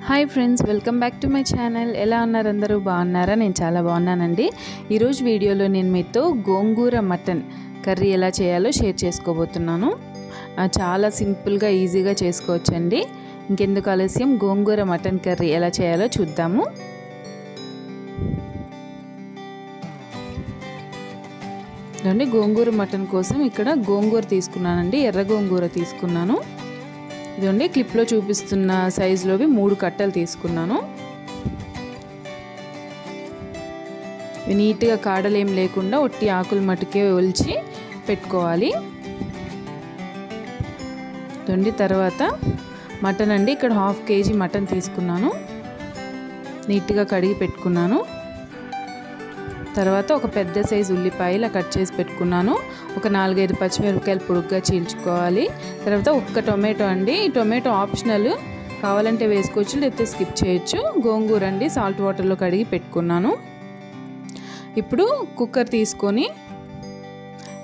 Hi friends, welcome back to my channel. ఎలా ఉన్నారు అందరూ? బాగున్నారా? నేను చాలా బాగున్నానండి. ఈరోజు వీడియోలో నేను మీతో గోంగూర మటన్ కర్రీ ఎలా చేయాలో షేర్ చేసుకోబోతున్నాను. చాలా సింపుల్గా ఈజీగా చేసుకోవచ్చండి. ఇంకెందుకు ఆలస్యం, గోంగూర మటన్ కర్రీ ఎలా చేయాలో చూద్దాము. గోంగూర మటన్ కోసం ఇక్కడ గోంగూర తీసుకున్నానండి, ఎర్ర గోంగూర తీసుకున్నాను. ఇదండి క్లిప్లో చూపిస్తున్న సైజులోవి 3 కట్టలు తీసుకున్నాను. ఇవి నీట్గా కాడలేం లేకుండా ఒట్టి ఆకులు మటుకే ఒలిచి పెట్టుకోవాలి. ఇదండి తర్వాత మటన్ అండి, ఇక్కడ 1/2 kg మటన్ తీసుకున్నాను, నీట్గా కడిగి పెట్టుకున్నాను. తర్వాత ఒక పెద్ద సైజు ఉల్లిపాయలు కట్ చేసి పెట్టుకున్నాను. ఒక 4-5 పచ్చిమిరపకాయలు పొడుగ్గా చీల్చుకోవాలి. తర్వాత ఒక్క టొమాటో అండి, ఈ టొమాటో ఆప్షనల్, కావాలంటే వేసుకోవచ్చు లేకపోతే స్కిప్ చేయొచ్చు. గోంగూర అండి సాల్ట్ వాటర్లో కడిగి పెట్టుకున్నాను. ఇప్పుడు కుక్కర్ తీసుకొని,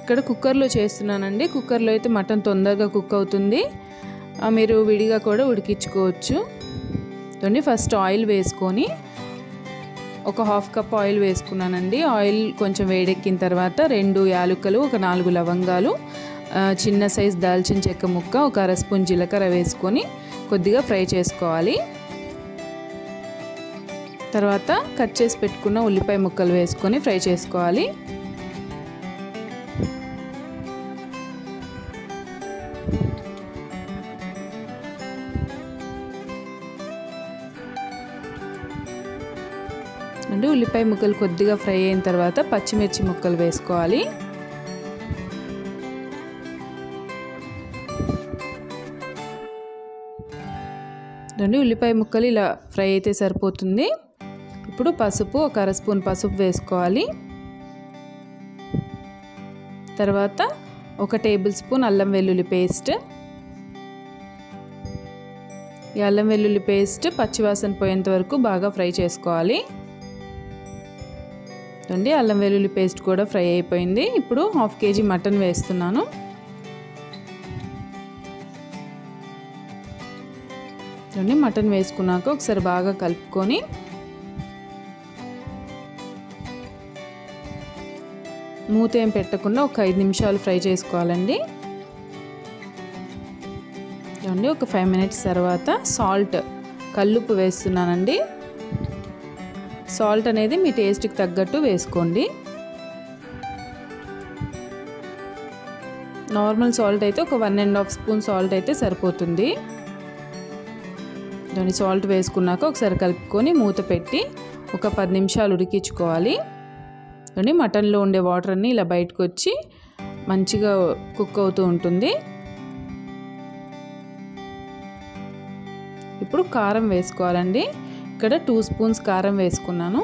ఇక్కడ కుక్కర్లో చేస్తున్నానండి. కుక్కర్లో అయితే మటన్ తొందరగా కుక్ అవుతుంది, మీరు విడిగా కూడా ఉడికించుకోవచ్చు. ఫస్ట్ ఆయిల్ వేసుకొని ఒక 1/2 కప్ ఆయిల్ వేసుకున్నానండి. ఆయిల్ కొంచెం వేడెక్కిన తర్వాత 2 యాలకులు, ఒక 4 లవంగాలు, చిన్న సైజ్ దాల్చిన చెక్క ముక్క, ఒక 1/2 స్పూన్ జీలకర్ర వేసుకొని కొద్దిగా ఫ్రై చేసుకోవాలి. తర్వాత కట్ చేసి పెట్టుకున్న ఉల్లిపాయ ముక్కలు వేసుకొని ఫ్రై చేసుకోవాలి. ఉల్లిపాయ ముక్కలు కొద్దిగా ఫ్రై అయిన తర్వాత పచ్చిమిర్చి ముక్కలు వేసుకోవాలి. ఉల్లిపాయ ముక్కలు ఇలా ఫ్రై అయితే సరిపోతుంది. ఇప్పుడు పసుపు, ఒక 1/2 స్పూన్ పసుపు వేసుకోవాలి. తర్వాత 1 టేబుల్ స్పూన్ అల్లం వెల్లుల్లి పేస్ట్. ఈ అల్లం వెల్లుల్లి పేస్ట్ పచ్చివాసన పోయేంత వరకు బాగా ఫ్రై చేసుకోవాలి. అల్లం వెల్లుల్లి పేస్ట్ కూడా ఫ్రై అయిపోయింది. ఇప్పుడు 1/2 kg మటన్ వేస్తున్నాను. మటన్ వేసుకున్నాక ఒకసారి బాగా కలుపుకొని మూత ఏం పెట్టకుండా ఒక 5 నిమిషాలు ఫ్రై చేసుకోవాలండి. ఒక 5 మినిట్స్ తర్వాత సాల్ట్, కల్లుప్పు వేస్తున్నానండి. సాల్ట్ అనేది మీ టేస్ట్కి తగ్గట్టు వేసుకోండి. నార్మల్ సాల్ట్ అయితే ఒక 1.5 స్పూన్ సాల్ట్ అయితే సరిపోతుంది. దాని సాల్ట్ వేసుకున్నాక ఒకసారి కలుపుకొని మూత పెట్టి ఒక 10 నిమిషాలు ఉడికించుకోవాలి. మటన్లో ఉండే వాటర్ అన్నీ ఇలా బయటకు వచ్చి మంచిగా కుక్ అవుతూ ఉంటుంది. ఇప్పుడు కారం వేసుకోవాలండి. ఇక్కడ 2 స్పూన్స్ కారం వేసుకున్నాను.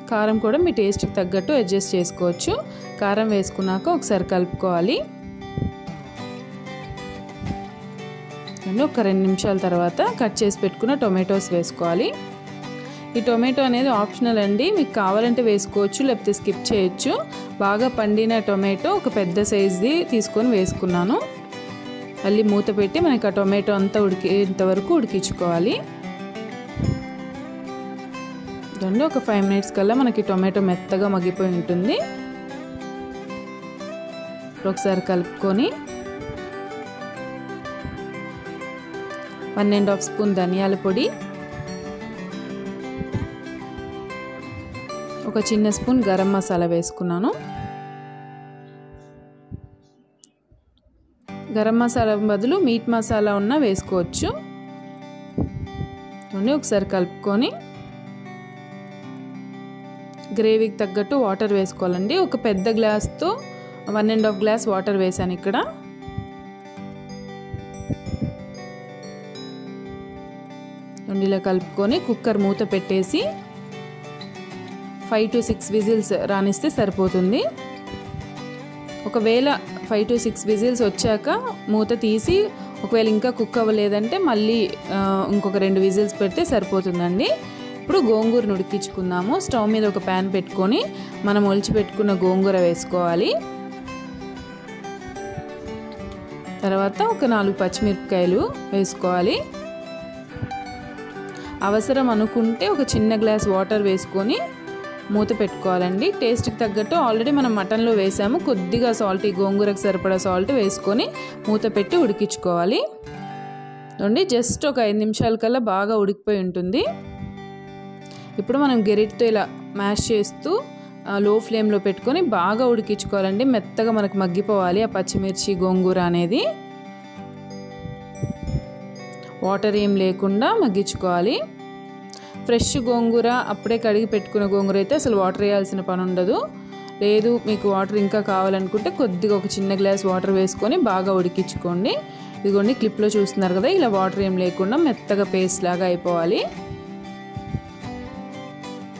కారం కూడా మీ టేస్ట్కి తగ్గట్టు అడ్జస్ట్ చేసుకోవచ్చు. కారం వేసుకున్నాక ఒకసారి కలుపుకోవాలి. ఒక 2 నిమిషాల తర్వాత కట్ చేసి పెట్టుకున్న టొమాటోస్ వేసుకోవాలి. ఈ టొమాటో అనేది ఆప్షనల్ అండి, మీకు కావాలంటే వేసుకోవచ్చు లేకపోతే స్కిప్ చేయొచ్చు. బాగా పండిన టొమాటో ఒక పెద్ద సైజుది తీసుకొని వేసుకున్నాను. మళ్ళీ మూత పెట్టి మనకి ఆ టొమాటో అంతా ఉడికేంత వరకు ఉడికించుకోవాలి. ఒక 5 మినిట్స్ కల్లా మనకి టొమాటో మెత్తగా మగ్గిపోయి ఉంటుంది. ఒకసారి కలుపుకొని 1.5 స్పూన్ ధనియాల పొడి, ఒక చిన్న స్పూన్ గరం మసాలా వేసుకున్నాను. గరం మసాలా బదులు మీట్ మసాలా ఉన్నా వేసుకోవచ్చు. ఒకసారి కలుపుకొని గ్రేవీకి తగ్గట్టు వాటర్ వేసుకోవాలండి. ఒక పెద్ద గ్లాస్తో 1.5 గ్లాస్ వాటర్ వేసాను ఇక్కడ. ఇలా కలుపుకొని కుక్కర్ మూత పెట్టేసి 5 to 6 విజిల్స్ రానిస్తే సరిపోతుంది. ఒకవేళ 5 to 6 విజిల్స్ వచ్చాక మూత తీసి, ఒకవేళ ఇంకా కుక్ అవ్వలేదంటే మళ్ళీ ఇంకొక 2 విజిల్స్ పెడితే సరిపోతుందండి. ఇప్పుడు గోంగూరను ఉడికించుకుందాము. స్టవ్ మీద ఒక ప్యాన్ పెట్టుకొని మనం ఒలిచి పెట్టుకున్న గోంగూర వేసుకోవాలి. తర్వాత ఒక 4 పచ్చిమిరపకాయలు వేసుకోవాలి. అవసరం అనుకుంటే ఒక చిన్న గ్లాస్ వాటర్ వేసుకొని మూత పెట్టుకోవాలండి. టేస్ట్కి తగ్గట్టు ఆల్రెడీ మనం మటన్లో వేసాము, కొద్దిగా సాల్ట్, ఈ గోంగూరకు సరిపడా సాల్ట్ వేసుకొని మూత పెట్టి ఉడికించుకోవాలి. చూడండి జస్ట్ ఒక 5 నిమిషాల కల్లా బాగా ఉడికిపోయి ఉంటుంది. ఇప్పుడు మనం గెరిటితో ఇలా మ్యాష్ చేస్తూ లో ఫ్లేమ్లో పెట్టుకొని బాగా ఉడికించుకోవాలండి. మెత్తగా మనకు మగ్గిపోవాలి ఆ పచ్చిమిర్చి గోంగూర అనేది. వాటర్ ఏం లేకుండా మగ్గించుకోవాలి. ఫ్రెష్ గోంగూర అప్పుడే కడిగి పెట్టుకున్న గోంగూర అయితే అసలు వాటర్ వేయాల్సిన పని ఉండదు. లేదు మీకు వాటర్ ఇంకా కావాలనుకుంటే కొద్దిగా ఒక చిన్న గ్లాస్ వాటర్ వేసుకొని బాగా ఉడికించుకోండి. ఇదిగోండి క్లిప్లో చూస్తున్నారు కదా, ఇలా వాటర్ ఏం లేకుండా మెత్తగా పేస్ట్ లాగా అయిపోవాలి.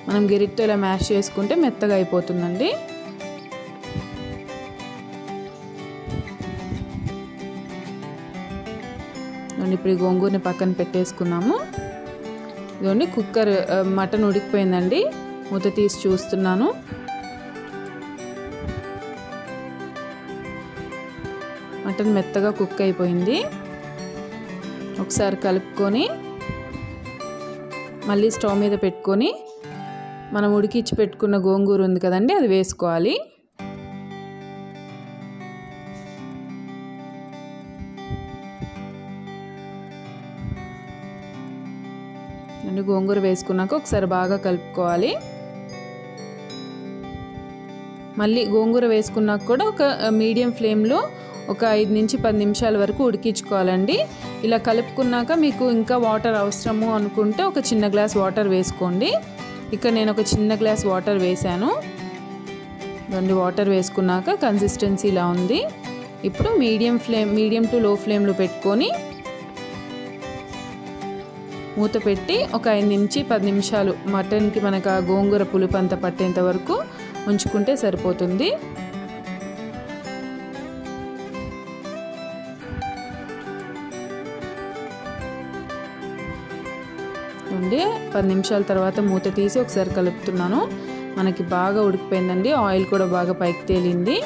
మనం గెరిటితో ఇలా మ్యాష్ చేసుకుంటే మెత్తగా అయిపోతుందండి. ఇప్పుడు ఈ గోంగూరని పక్కన పెట్టేసుకున్నాము. ఇదిగోండి కుక్కర్ మటన్ ఉడికిపోయిందండి. మూత తీసి చూస్తున్నాను. మటన్ మెత్తగా కుక్ అయిపోయింది. ఒకసారి కలుపుకొని మళ్ళీ స్టవ్ మీద పెట్టుకొని మనం ఉడికించి పెట్టుకున్న గోంగూర ఉంది కదండి, అది వేసుకోవాలి. గోంగూర వేసుకున్నాక ఒకసారి బాగా కలుపుకోవాలి. మళ్ళీ గోంగూర వేసుకున్నాక కూడా ఒక మీడియం ఫ్లేమ్లో ఒక 5 నుంచి 10 నిమిషాల వరకు ఉడికించుకోవాలండి. ఇలా కలుపుకున్నాక మీకు ఇంకా వాటర్ అవసరము అనుకుంటే ఒక చిన్న గ్లాస్ వాటర్ వేసుకోండి. ఇక్కడ నేను ఒక చిన్న గ్లాస్ వాటర్ వేసాను. దాన్ని వాటర్ వేసుకున్నాక కన్సిస్టెన్సీ ఇలా ఉంది. ఇప్పుడు మీడియం టు లో ఫ్లేమ్లో పెట్టుకొని మూత పెట్టి ఒక 5 నుంచి 10 నిమిషాలు మటన్కి మనకు ఆ గోంగూర పులుపు అంతా పట్టేంత వరకు ఉంచుకుంటే సరిపోతుంది. ఉండి 10 నిమిషాల తర్వాత మూత తీసి ఒకసారి కలుపుతున్నాను. మనకి బాగా ఉడికిపోయిందండి. ఆయిల్ కూడా బాగా పైకి తేలింది.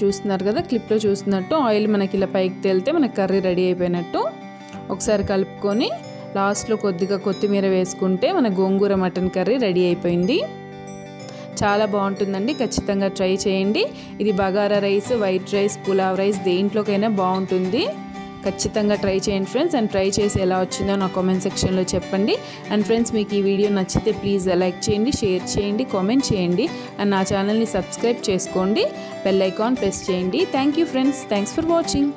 చూస్తున్నారు కదా, క్లిప్లో చూస్తున్నట్టు ఆయిల్ మనకి ఇలా పైకి తేలితే మనకి కర్రీ రెడీ అయిపోయినట్టు. ఒకసారి కలుపుకొని లాస్ట్లో కొద్దిగా కొత్తిమీర వేసుకుంటే మన గోంగూర మటన్ కర్రీ రెడీ అయిపోయింది. చాలా బాగుంటుందండి, ఖచ్చితంగా ట్రై చేయండి. ఇది bagara rice, white rice, pulao rice దేంట్లోకైనా బాగుంటుంది. ఖచ్చితంగా ట్రై చేయండి ఫ్రెండ్స్. అండ్ ట్రై చేసి ఎలా వచ్చిందో నా కామెంట్ సెక్షన్లో చెప్పండి. అండ్ ఫ్రెండ్స్ మీకు ఈ వీడియో నచ్చితే ప్లీజ్ లైక్ చేయండి, షేర్ చేయండి, కామెంట్ చేయండి. అండ్ నా ఛానల్ని సబ్స్క్రైబ్ చేసుకోండి, బెల్ ఐకాన్ ప్రెస్ చేయండి. Thank you friends, thanks for watching.